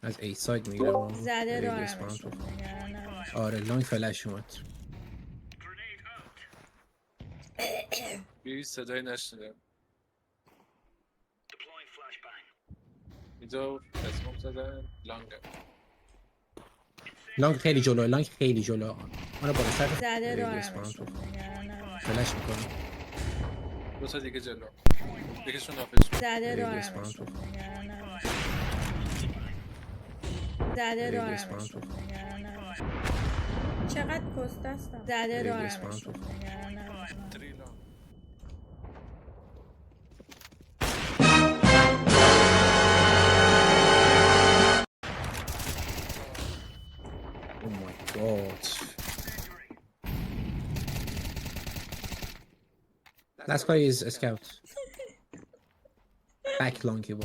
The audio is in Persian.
از ای ساید میگیرم زده دارمشون نگران نباش. آره لانگ فلش اومد. بی صدایی نشنیدم. اینجا اسموک زدن لانگ. لانگ خیلی جلو، لانگ خیلی جلو. آره بالا سر زده ریدی اسپان دارمشون تو نگران نباش. فلش میکنم. دو تا دیگه جلو. یکیشون آفیس شد. زده ریدی اسپان دارمشون تو نگران نباش. زده ریدی اسپان تو دارمشون نگران نباش. چقدر پست هستم. زده ریدی اسپان دارمشون تو نگران نباش. تری لانگ. او مای گاد. Last guy is a scout. Back long he was.